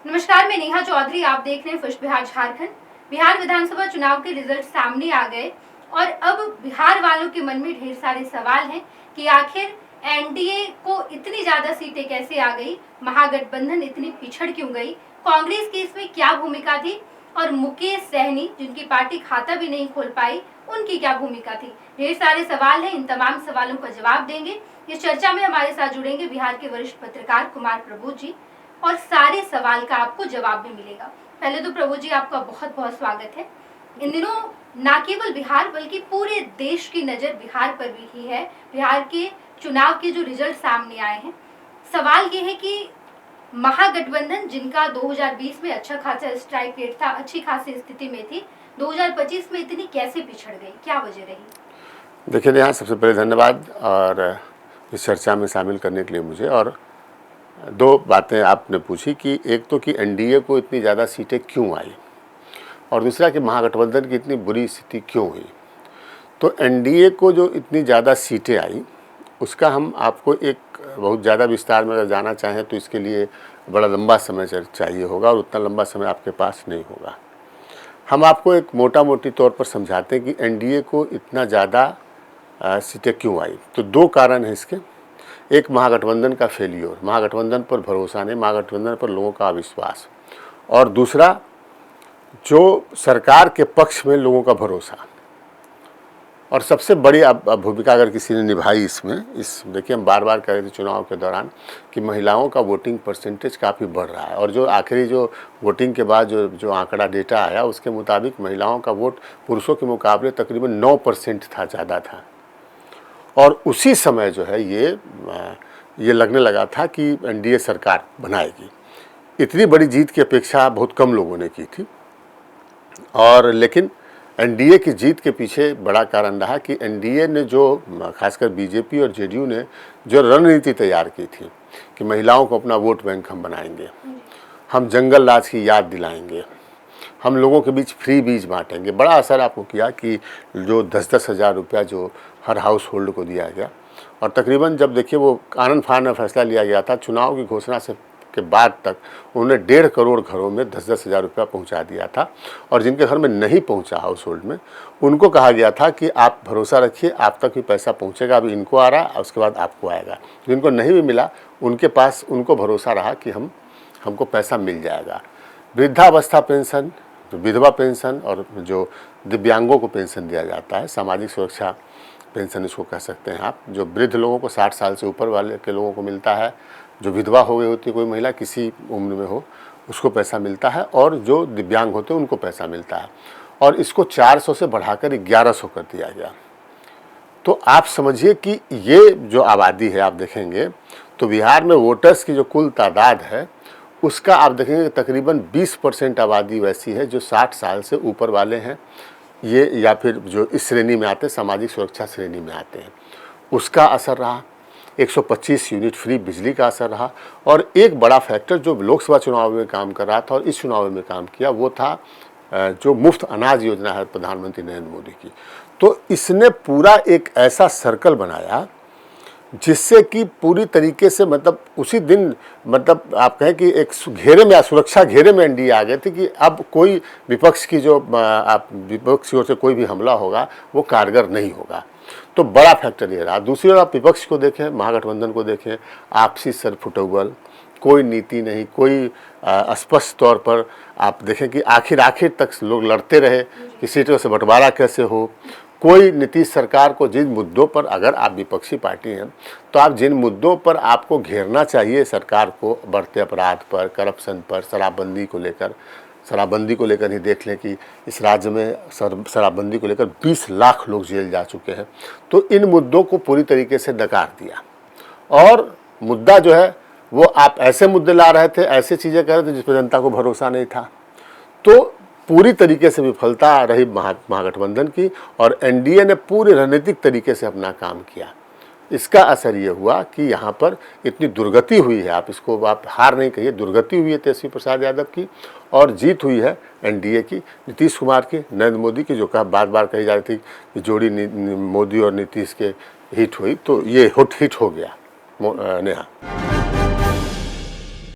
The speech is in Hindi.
नमस्कार, मैं नेहा चौधरी। आप देख रहे हैं फर्स्ट बिहार झारखंड। बिहार विधानसभा चुनाव के रिजल्ट सामने आ गए और अब बिहार वालों के मन में ढेर सारे सवाल हैं कि आखिर एनडीए को इतनी ज्यादा सीटें कैसे आ गई, महागठबंधन इतनी पिछड़ क्यों गई, कांग्रेस की इसमें क्या भूमिका थी और मुकेश सहनी जिनकी पार्टी खाता भी नहीं खोल पाई उनकी क्या भूमिका थी। ढेर सारे सवाल हैं, इन तमाम सवालों का जवाब देंगे। इस चर्चा में हमारे साथ जुड़ेंगे बिहार के वरिष्ठ पत्रकार कुमार प्रबोध जी और सारे सवाल का आपको जवाब भी मिलेगा। पहले तो प्रभु जी आपका बहुत बहुत स्वागत है। इन दिनों न केवल बिहार बल्कि पूरे देश की नजर बिहार पर भी है। बिहार के चुनाव के जो रिजल्ट सामने आए हैं, सवाल ये है कि महागठबंधन जिनका 2020 में अच्छा खासा स्ट्राइक रेट था, अच्छी खासी स्थिति में थी, 2025 में इतनी कैसे पिछड़ गई, क्या वजह रही? देखिए यहाँ सबसे पहले धन्यवाद और इस चर्चा में शामिल करने के लिए मुझे। और दो बातें आपने पूछी कि एक तो कि एनडीए को इतनी ज़्यादा सीटें क्यों आई और दूसरा कि महागठबंधन की इतनी बुरी स्थिति क्यों हुई। तो एनडीए को जो इतनी ज़्यादा सीटें आई उसका हम आपको एक बहुत ज़्यादा विस्तार में अगर जाना चाहें तो इसके लिए बड़ा लंबा समय चाहिए होगा और उतना लंबा समय आपके पास नहीं होगा। हम आपको एक मोटा मोटी तौर पर समझाते हैं कि एनडीए को इतना ज़्यादा सीटें क्यों आई। तो दो कारण हैं इसके। एक महागठबंधन का फेलियर, महागठबंधन पर भरोसा नहीं, महागठबंधन पर लोगों का अविश्वास, और दूसरा जो सरकार के पक्ष में लोगों का भरोसा। और सबसे बड़ी भूमिका अगर किसी ने निभाई इसमें, देखिए हम बार बार कह रहे थे चुनाव के दौरान कि महिलाओं का वोटिंग परसेंटेज काफ़ी बढ़ रहा है और जो आखिरी जो वोटिंग के बाद जो आंकड़ा डेटा आया उसके मुताबिक महिलाओं का वोट पुरुषों के मुकाबले तकरीबन 9% था, ज़्यादा था। और उसी समय जो है ये लगने लगा था कि एनडीए सरकार बनाएगी। इतनी बड़ी जीत की अपेक्षा बहुत कम लोगों ने की थी। और लेकिन एनडीए की जीत के पीछे बड़ा कारण रहा कि एनडीए ने जो, खासकर बीजेपी और जेडीयू ने जो रणनीति तैयार की थी कि महिलाओं को अपना वोट बैंक हम बनाएंगे, हम जंगल राज की याद दिलाएंगे, हम लोगों के बीच फ्री बीज बांटेंगे। बड़ा असर आपको किया कि जो 10-10 हज़ार रुपया जो हर हाउस होल्ड को दिया गया, और तकरीबन जब देखिए वो आनन फानन फैसला लिया गया था चुनाव की घोषणा से के बाद तक उन्होंने 1.5 करोड़ घरों में 10-10 हज़ार रुपया पहुँचा दिया था। और जिनके घर में नहीं पहुँचा हाउस होल्ड में, उनको कहा गया था कि आप भरोसा रखिए, आप तक भी पैसा पहुँचेगा। अभी इनको आ रहा है, उसके बाद आपको आएगा। जिनको नहीं भी मिला उनके पास उनको भरोसा रहा कि हमको पैसा मिल जाएगा। वृद्धावस्था पेंशन, विधवा पेंशन और जो दिव्यांगों को पेंशन दिया जाता है, सामाजिक सुरक्षा पेंशन इसको कह सकते हैं आप, जो वृद्ध लोगों को 60 साल से ऊपर वाले के लोगों को मिलता है, जो विधवा हो गई होती है कोई महिला किसी उम्र में हो उसको पैसा मिलता है, और जो दिव्यांग होते हैं उनको पैसा मिलता है। और इसको 400 से बढ़ाकर 1100 कर दिया गया। तो आप समझिए कि ये जो आबादी है, आप देखेंगे तो बिहार में वोटर्स की जो कुल तादाद है उसका आप देखेंगे तकरीबन 20% आबादी वैसी है जो 60 साल से ऊपर वाले हैं, ये या फिर जो इस श्रेणी में आते हैं, सामाजिक सुरक्षा श्रेणी में आते हैं, उसका असर रहा। 125 यूनिट फ्री बिजली का असर रहा। और एक बड़ा फैक्टर जो लोकसभा चुनाव में काम कर रहा था और इस चुनाव में काम किया वो था जो मुफ्त अनाज योजना है प्रधानमंत्री नरेंद्र मोदी की। तो इसने पूरा एक ऐसा सर्कल बनाया जिससे कि पूरी तरीके से मतलब उसी दिन मतलब आप कहें कि एक घेरे में, सुरक्षा घेरे में एनडीए आ गए थे कि अब कोई विपक्ष की जो आप विपक्ष की ओर से कोई भी हमला होगा वो कारगर नहीं होगा। तो बड़ा फैक्टर ये रहा। दूसरी ओर आप विपक्ष को देखें, महागठबंधन को देखें, आपसी सरफुटबल, कोई नीति नहीं, कोई स्पष्ट तौर पर आप देखें कि आखिर तक लोग लड़ते रहे कि सीटों से बंटवारा कैसे हो। कोई नीतीश सरकार को जिन मुद्दों पर, अगर आप विपक्षी पार्टी हैं तो आप जिन मुद्दों पर आपको घेरना चाहिए सरकार को, बढ़ते अपराध पर, करप्शन पर, शराबबंदी को लेकर ही देख लें कि इस राज्य में शराबबंदी को लेकर 20 लाख लोग जेल जा चुके हैं। तो इन मुद्दों को पूरी तरीके से नकार दिया। और मुद्दा जो है वो आप ऐसे मुद्दे ला रहे थे, ऐसे चीज़ें कह रहे थे जिस पर जनता को भरोसा नहीं था। तो पूरी तरीके से विफलता रही महागठबंधन की, और एनडीए ने पूरे रणनीतिक तरीके से अपना काम किया। इसका असर ये हुआ कि यहाँ पर इतनी दुर्गति हुई है, आप इसको आप हार नहीं कहिए, दुर्गति हुई है तेजस्वी प्रसाद यादव की, और जीत हुई है एनडीए की, नीतीश कुमार की, नरेंद्र मोदी की, जो बार बार कही जा रही थी कि जोड़ी मोदी और नीतीश के हिट हुई, तो ये हिट हो गया। नेहा।